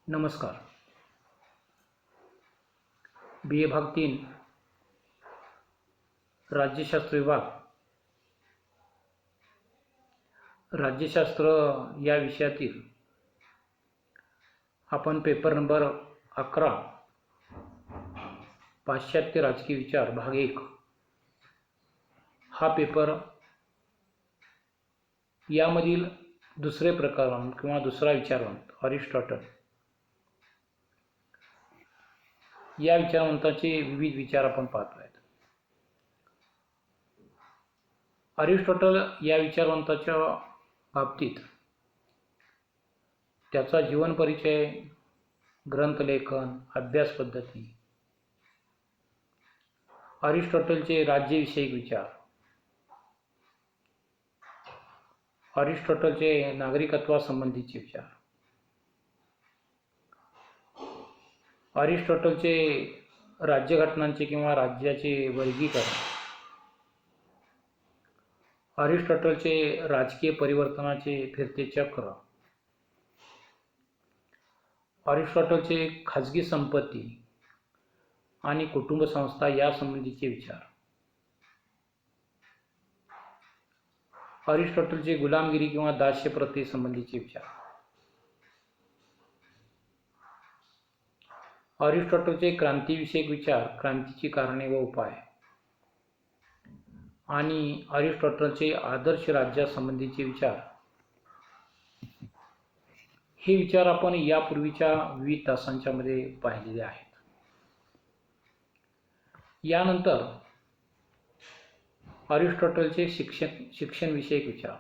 नमस्कार. बी ए भाग 3 राज्यशास्त्र विभाग. राज्यशास्त्र या विषयातील आपण पेपर नंबर 11 पाश्चात्य राजकीय विचार भाग 1 हा पेपर यामधील दुसरे प्रकरण किंवा दुसरा विचारवंत अरिस्टॉटल या विचारवंताचे विविध विचार आपण पाहतोय. अरिस्टॉटल या विचारवंताच्या बाबतीत त्याचा जीवन परिचय, ग्रंथलेखन, अभ्यास पद्धती, अरिस्टॉटलचे राज्यविषयक विचार, अरिस्टॉटलचे नागरिकत्वासंबंधीचे विचार, अरिस्टॉटलचे राज्यघटनांचे किंवा राज्याचे वर्गीकरण, अरिस्टॉटलचे राजकीय परिवर्तनाचे फिरते चक्र, अरिस्टॉटलचे खाजगी संपत्ती आणि कुटुंब संस्था यासंबंधीचे विचार, अरिस्टॉटलचे गुलामगिरी किंवा दास्य प्रथे संबंधीचे विचार, अरिस्टॉटलचे क्रांतीविषयक विचार, क्रांतीची कारणे व उपाय, आणि अरिस्टॉटलचे आदर्श राज्यासंबंधीचे विचार. हे विचार आपण यापूर्वीच्या विविध तासांच्या मध्ये पाहिलेले आहेत. यानंतर अरिस्टॉटलचे शिक्षण विषयक विचार.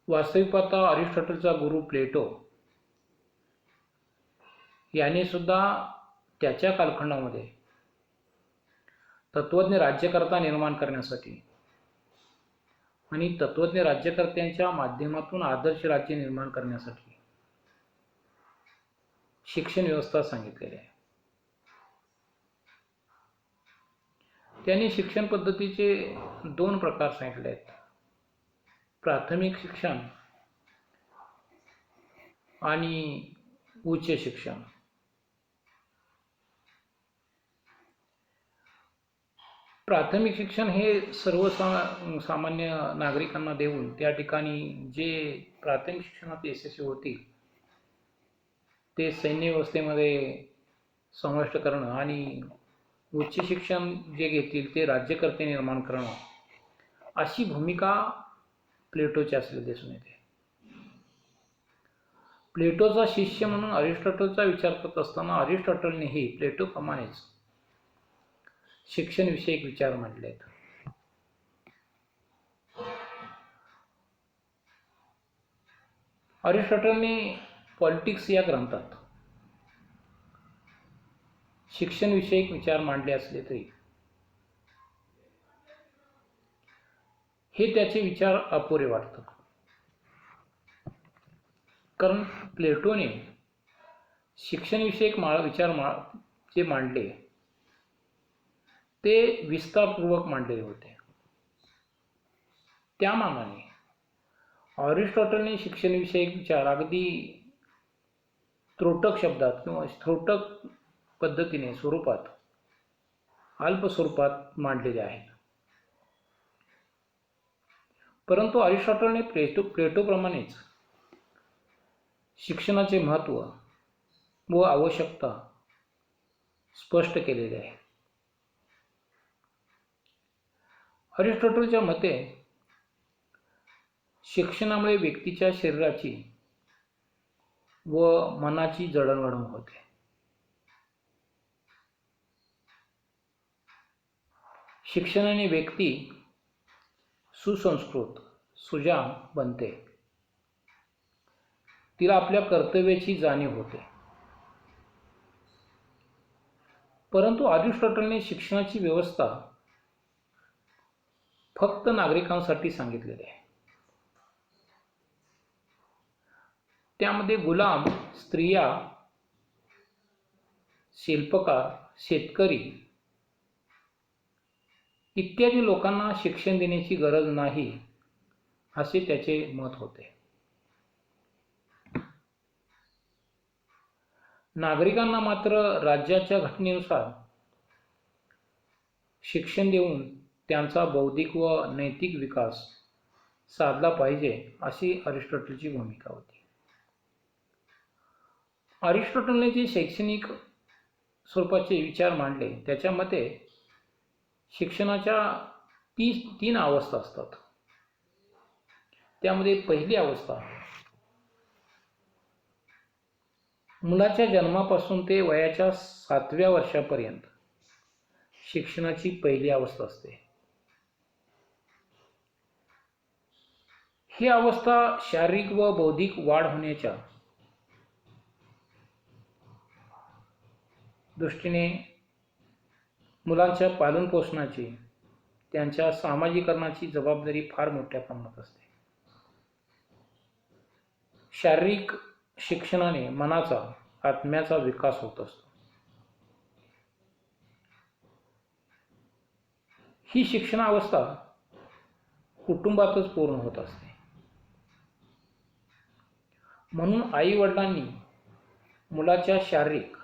वास्तविक पाहता अरिस्टॉटलचा गुरु प्लेटो याने सुद्धा त्याच्या कालखंडामध्ये तत्वज्ञ राज्यकर्ता निर्माण करण्यासाठी आणि तत्वज्ञ राज्यकर्त्यांच्या माध्यमातून आदर्श राज्य निर्माण करण्यासाठी शिक्षण व्यवस्था सांगितलेली आहे. त्यांनी शिक्षण पद्धतीचे 2 प्रकार सांगितले आहेत: प्राथमिक शिक्षण आणि उच्च शिक्षण. प्राथमिक शिक्षण हे सामान्य नागरिकांना देऊन त्या ठिकाणी जे प्राथमिक शिक्षणात यशस्वी होतील ते सैन्य व्यवस्थेमध्ये समाविष्ट करणं आणि उच्च शिक्षण जे घेतील ते राज्यकर्ते निर्माण करणं, अशी भूमिका प्लेटोची असलेली दिसून येते. प्लेटोचा शिष्य म्हणून अरिस्टॉटलचा विचार करत असताना अरिस्टॉटलनेही प्लेटोप्रमाणेच शिक्षण विषयक विचार मांडले आहेत. अरिस्टॉटलने पॉलिटिक्स या ग्रंथात शिक्षण विषयक विचार मांडले असले तरी हे त्याचे विचार अपुरे वाटतात. कारण प्लेटोने शिक्षण विषयक विचार जे मांडले ते विस्तारपूर्वक मांडलेले होते. त्या मानाने अरिस्टॉटलने शिक्षण विषयक विचार अगदी त्रोटक शब्दात किंवा त्रोटक पद्धतीने स्वरूपात, अल्प स्वरूपात मांडलेले आहेत. परंतु अरिस्टॉटलने प्लेटोप्रमाणेच शिक्षणाचे महत्त्व व आवश्यकता स्पष्ट केलेले आहे. अरिस्टॉटलच्या मते शिक्षणामुळे व्यक्तीच्या शरीराची व मनाची जडणघडण होते. शिक्षणाने व्यक्ती सुसंस्कृत, सुजाण बनते. तिला आपल्या कर्तव्याची जाणीव होते. परंतु अरिस्टॉटलने शिक्षणाची व्यवस्था फक्त नागरिकांसाठी सांगितलेली आहे. त्यामध्ये गुलाम, स्त्रिया, शिल्पकार, शेतकरी इत्यादी लोकांना शिक्षण देण्याची गरज नाही, असे त्याचे मत होते. नागरिकांना मात्र राज्याच्या घटनेनुसार शिक्षण देऊन त्यांचा बौद्धिक व नैतिक विकास साधला पाहिजे अशी अरिस्टॉटलची भूमिका होती. अरिस्टॉटलने जे शैक्षणिक स्वरूपाचे विचार मांडले त्याच्या मते शिक्षणाच्या तीन अवस्था असतात. त्यामध्ये पहिली अवस्था मुलाच्या जन्मापासून ते वयाच्या 7व्या वर्षापर्यंत शिक्षणाची पहिली अवस्था असते. ही अवस्था शारीरिक व बौद्धिक वाढ होण्याच्या दृष्टीने मुलांच्या पालन पोषणाची त्यांच्या सामाजिकरणाची जबाबदारी फार मोठ्या प्रमाणात असते. शारीरिक शिक्षणाने मनाचा आत्म्याचा विकास होत असतो. ही शिक्षणावस्था कुटुंबातच पूर्ण होत असते. म्हणून आई वडिलांनी मुलाच्या शारीरिक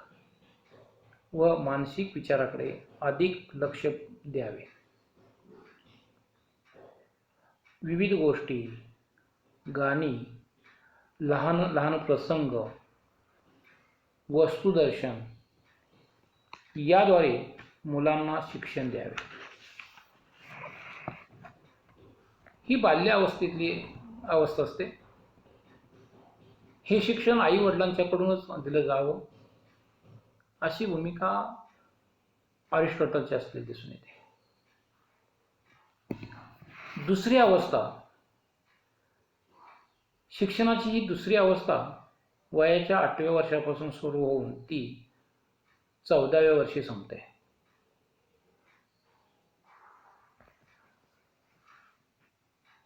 व मानसिक विचाराकडे अधिक लक्ष द्यावे. विविध गोष्टी, गाणी, लहान लहान प्रसंग, वस्तुदर्शन याद्वारे मुलांना शिक्षण द्यावे. ही बाल्य अवस्थेतली अवस्था असते. हे शिक्षण आई वडिलांच्याकडूनच दिलं जावं अशी भूमिका अरिस्टॉटलची असलेली दिसून येते. दुसरी अवस्था, शिक्षणाची ही दुसरी अवस्था वयाच्या 8व्या वर्षापासून सुरू होऊन ती 14व्या वर्षी संपते.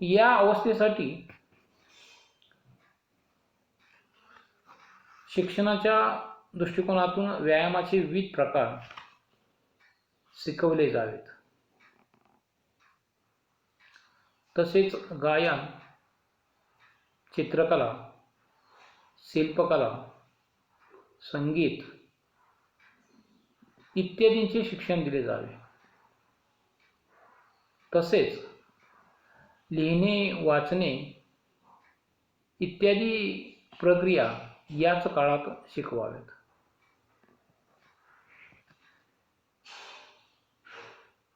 या अवस्थेसाठी शिक्षणाच्या दृष्टिकोनातून व्यायामाचे विविध प्रकार शिकवले जावेत. तसेच गायन, चित्रकला, शिल्पकला, संगीत इत्यादींचे शिक्षण दिले जावे. तसेच लिहिणे, वाचणे इत्यादी प्रक्रिया याच काळात शिकवाव्यात.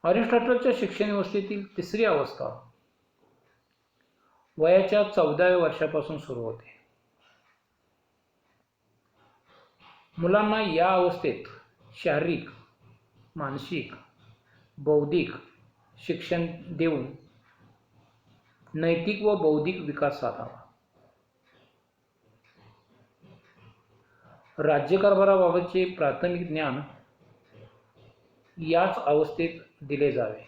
अरिस्टॉटलच्या शिक्षण व्यवस्थेतील तिसरी अवस्था वयाच्या 14व्या वर्षापासून सुरू होते. मुलांना या अवस्थेत शारीरिक, मानसिक, बौद्धिक शिक्षण देऊन नैतिक व बौद्धिक विकास साधावा. राज्यकारभाराबाबतचे प्राथमिक ज्ञान याच अवस्थेत दिले जावे.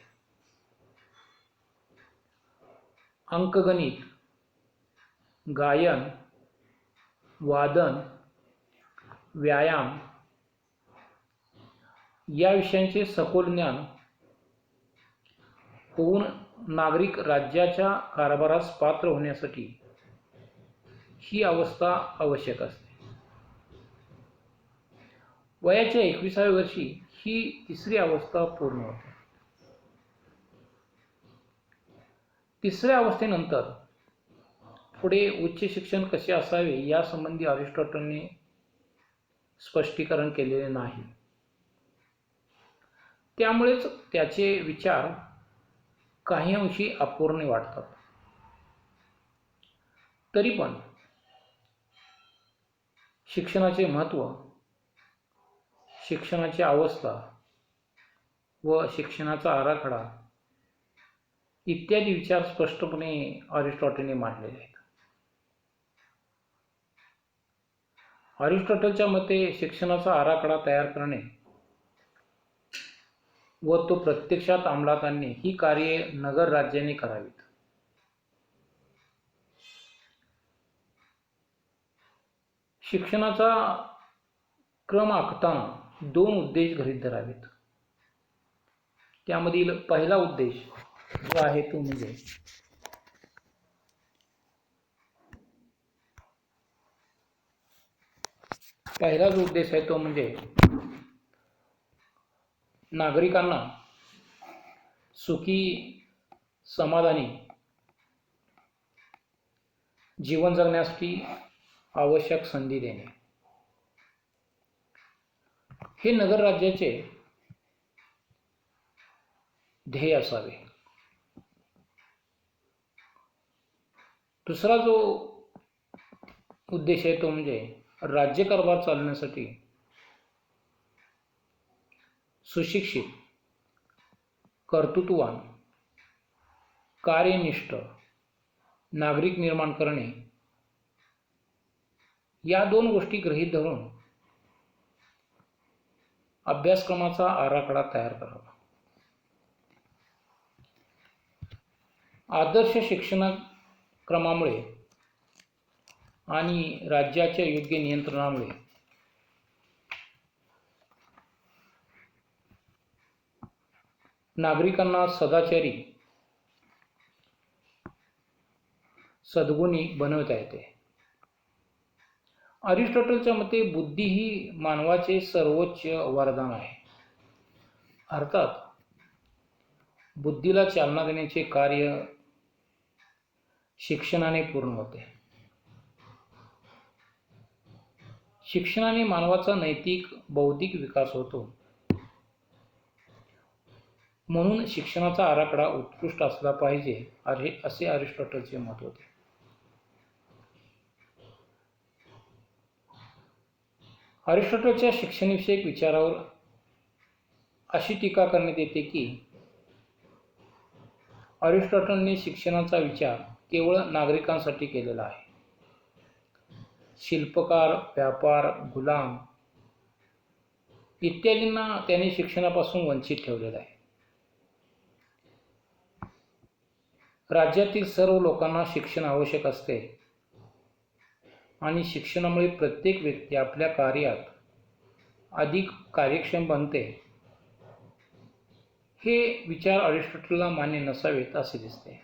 अंकगणित, गायन, वादन, व्यायाम या विषयांचे सखोल ज्ञान होऊन नागरिक राज्याच्या कारभारास पात्र होण्यासाठी ही अवस्था आवश्यक असते. वयाच्या 21व्या वर्षी ही तिसरी अवस्था पूर्ण होते. तिसऱ्या अवस्थेनंतर पुढे उच्च शिक्षण कसे असावे यासंबंधी अरिस्टॉटलने स्पष्टीकरण केलेले नाही. त्यामुळेच त्याचे विचार काही अंशी अपूर्ण वाटतात. तरी पण शिक्षणाचे महत्त्व, शिक्षणाची अवस्था व शिक्षणाचा आराखडा इत्यादी विचार स्पष्टपणे अरिस्टॉटलने मांडलेले आहेत. अरिस्टॉटलच्या मते शिक्षणाचा आराखडा तयार करणे व तो प्रत्यक्षात अंमलात आणणे ही कार्ये नगर राज्याने करावीत. शिक्षणाचा क्रम आखताना 2 उद्देश गृहीत धरावेत. त्यामधील पहिला उद्देश जो आहे तो म्हणजे पहिला जो उद्देश आहे तो म्हणजे नागरिकांना सुखी, समाधानी जीवन जगण्यासाठी आवश्यक संधी देणे हे नगर राज्याचे ध्येय असावे. दुसरा जो उद्देश आहे तो म्हणजे राज्यकारभार चालवण्यासाठी सुशिक्षित, कर्तृत्ववान, कार्यनिष्ठ नागरिक निर्माण करणे, या दोन गोष्टी गृहीत धरून अभ्यासक्रमाचा आराखडा तयार करावा. आदर्श शिक्षणक्रमामुळे आणि राज्याच्या योग्य नियंत्रणामुळे नागरिकांना सदाचारी, सद्गुणी बनवता येते. अरिस्टॉटलच्या मते बुद्धी ही मानवाचे सर्वोच्च वरदान आहे. अर्थात बुद्धीला चालना देण्याचे कार्य शिक्षणाने पूर्ण होते. शिक्षणाने मानवाचा नैतिक, बौद्धिक विकास होतो. म्हणून शिक्षणाचा आराखडा उत्कृष्ट असला पाहिजे असे अरिस्टॉटलचे मत होते. अरिस्टॉटलच्या शिक्षणविषयक विचारावर अशी टीका करण्यात येते की अरिस्टॉटलने शिक्षणाचा विचार केवळ नागरिकांसाठी केलेला आहे. शिल्पकार, व्यापार, गुलाम इत्यादींना त्याने शिक्षणापासून वंचित ठेवलेलं आहे. राज्यातील सर्व लोकांना शिक्षण आवश्यक असते आणि शिक्षणामुळे प्रत्येक व्यक्ती आपल्या कार्यात अधिक कार्यक्षम बनते. हे विचार अरिस्टॉटलला मान्य नसावेत असे दिसते.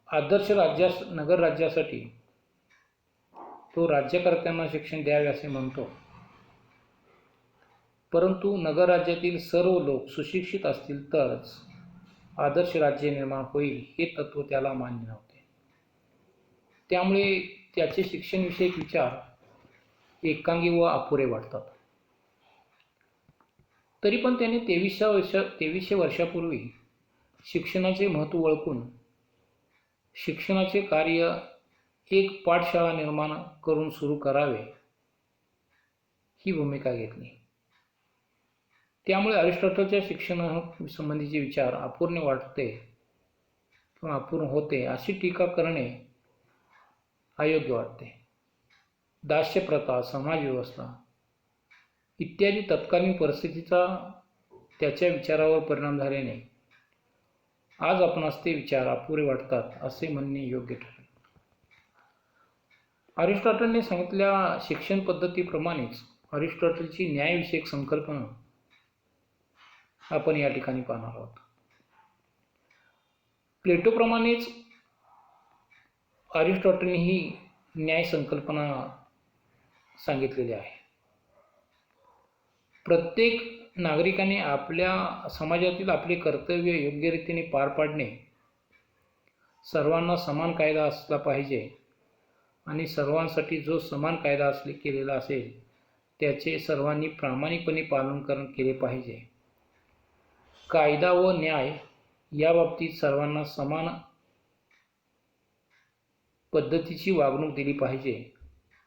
आदर्श नगर राज्यासाठी तो राज्यकर्त्यांना शिक्षण द्यावे असे म्हणतो, परंतु नगर राज्यातील सर्व लोक सुशिक्षित असतील तरच आदर्श राज्य निर्माण होईल हे तत्व त्याला मान्य नव्हते. त्यामुळे त्याचे शिक्षणविषयक विचार एकांगी व अपुरे वाटतात. तरी पण त्याने 2300 वर्षापूर्वी शिक्षणाचे महत्त्व ओळखून शिक्षणाचे कार्य एक पाठशाळा निर्माण करून सुरू करावे ही भूमिका घेतली. त्यामुळे अरिस्टॉटलच्या शिक्षणासंबंधीचे विचार अपूर्ण वाटते किंवा अपूर्ण होते अशी टीका करणे अयोग्य वाटते. दास्यप्रथा, समाजव्यवस्था इत्यादी तत्कालीन परिस्थितीचा त्याच्या विचारावर परिणाम झाल्याने आज आपणास ते विचार अपुरे वाटतात असे म्हणणे योग्य ठरेल. अरिस्टॉटलने सांगितलेल्या शिक्षण पद्धतीप्रमाणेच अरिस्टॉटलची न्यायविषयक संकल्पना आपण या ठिकाणी पाहणार आहोत. प्लेटोप्रमाणेच अरिस्टॉटलने ही न्याय संकल्पना सांगितलेली आहे. प्रत्येक नागरिकाने आपल्या समाजातील आपले कर्तव्य योग्य रीतीने पार पाडणे, सर्वांना समान कायदा असला पाहिजे आणि सर्वांसाठी जो समान कायदा केलेला असेल त्याचे सर्वांनी प्रामाणिकपणे पालन केले पाहिजे. कायदा व न्याय या बाबतीत सर्वांना समान पद्धतीची वागणूक दिली पाहिजे.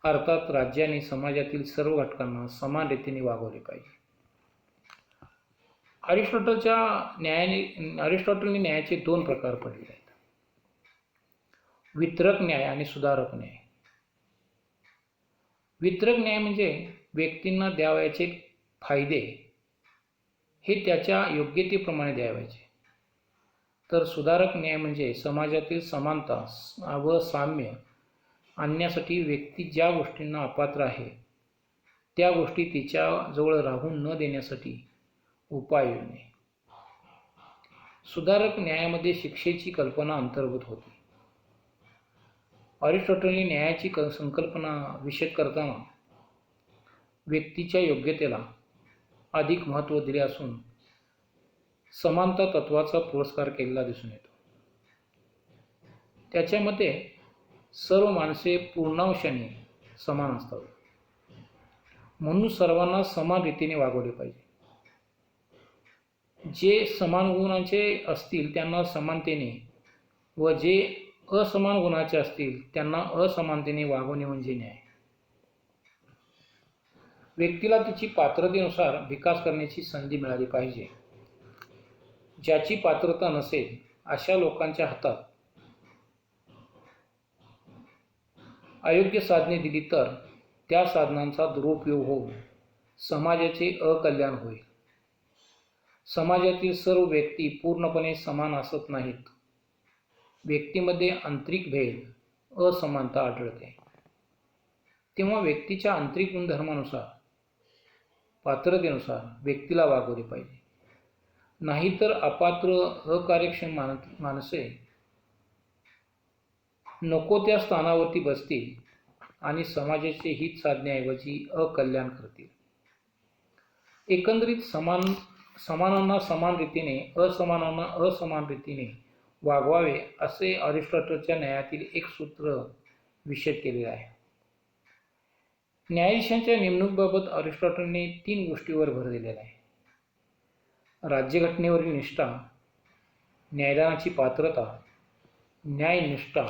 अर्थात राज्याने समाजातील सर्व घटकांना समान रीतीने वागवले पाहिजे. अरिस्टॉटलने न्यायाचे दोन प्रकार पडले आहेत: वितरक न्याय आणि सुधारक न्याय. वितरक न्याय म्हणजे व्यक्तींना द्यावयाचे फायदे हे त्याच्या योग्यतेप्रमाणे द्यावयाचे, तर सुधारक न्याय म्हणजे समाजातील समानता व साम्य आणण्यासाठी व्यक्ती ज्या गोष्टींना अपात्र आहे त्या गोष्टी तिच्याजवळ राहून न देण्यासाठी उपाय योजणे. सुधारक न्यायामध्ये शिक्षेची कल्पना अंतर्भूत होती. अरिस्टॉटलने न्यायाची संकल्पना विशद करताना व्यक्तीच्या योग्यतेला अधिक महत्त्व दिले असून समानता तत्वाचा पुरस्कार केलेला दिसून येतो. त्याच्या मते सर्व माणसे पूर्णांशाने समान असतात, म्हणून सर्वांना समान रीतीने वागवले पाहिजे. जे समान गुणांचे असतील त्यांना समानतेने व जे असमान गुणाचे असतील त्यांना असमानतेने वागवणे म्हणजे न्याय. व्यक्तीला तिची पात्रतेनुसार विकास करण्याची संधी मिळाली पाहिजे. ज्याची पात्रता नसेल अशा लोकांच्या हातात अयोग्य साधने दिली तर त्या साधनांचा दुरुपयोग होऊन समाजाचे अकल्याण होईल. समाजातील सर्व व्यक्ती पूर्णपणे समान असत नाहीत. व्यक्तीमध्ये आंतरिक भेद, असमानता आढळते. तेव्हा व्यक्तीच्या आंतरिक गुणधर्मानुसार, पात्रतेनुसार व्यक्तीला वागवले पाहिजे. नाहीतर अपात्र, अकार्यक्षम माणसे नको त्या स्थानावरती बसतील आणि समाजाचे हित साधण्याऐवजी अकल्याण करतील. एकंदरीत समानांना समान रीतीने, असमानांना असमान रीतीने वागवावे असे अरिस्टॉटलच्या न्यायातील एक सूत्र विशद केलेले आहे. न्यायाधीशांच्या नेमणुकीबाबत अरिस्टॉटलने 3 गोष्टींवर भर दिलेला आहे: राज्यघटनेवरील निष्ठा, न्यायदानाची पात्रता, न्यायनिष्ठा.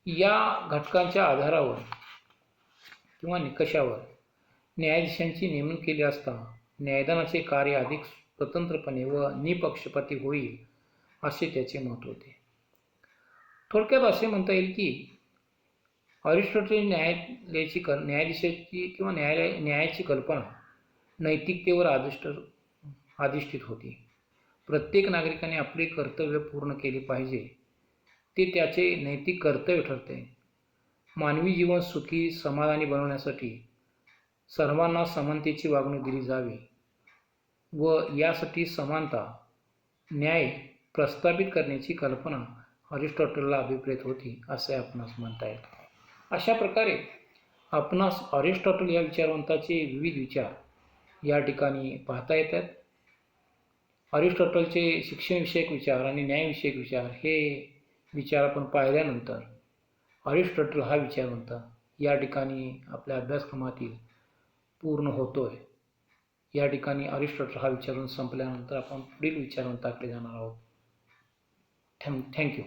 या घटकांच्या आधारावर किंवा निकषावर न्यायाधीशांची नेमणूक केली असता न्यायदानाचे कार्य अधिक स्वतंत्रपणे व निपक्षपाती होईल असे त्याचे मत होते. थोडक्यात असे म्हणता येईल की अरिस्टॉटल न्यायाधीशाची किंवा न्यायाची कल्पना नैतिकतेवर अधिष्ठित होती. प्रत्येक नागरिकाने आपले कर्तव्य पूर्ण केले पाहिजे, ते त्याचे नैतिक कर्तव्य ठरते. मानवी जीवन सुखी समाधानी बनवण्यासाठी सर्वांना समानतेची वागणूक दिली जावी व यासाठी समानता, न्याय प्रस्थापित करण्याची कल्पना अरिस्टॉटलला अभिप्रेत होती असे आपणास म्हणता येईल. अशा प्रकारे आपणास अरिस्टॉटल या विचारवंताचे विविध विचार या ठिकाणी पाहता येतात. अरिस्टॉटलचे शिक्षणविषयक विचार आणि न्यायविषयक विचार हे विचार आपण पाहिल्यानंतर अरिस्टॉटल हा विचारवंत या ठिकाणी आपल्या अभ्यासक्रमातील पूर्ण होतोय. या ठिकाणी अरिस्टॉटल हा विचारवंत संपल्यानंतर आपण पुढील विचारवंताकडे जाणार आहोत. थँक्यू.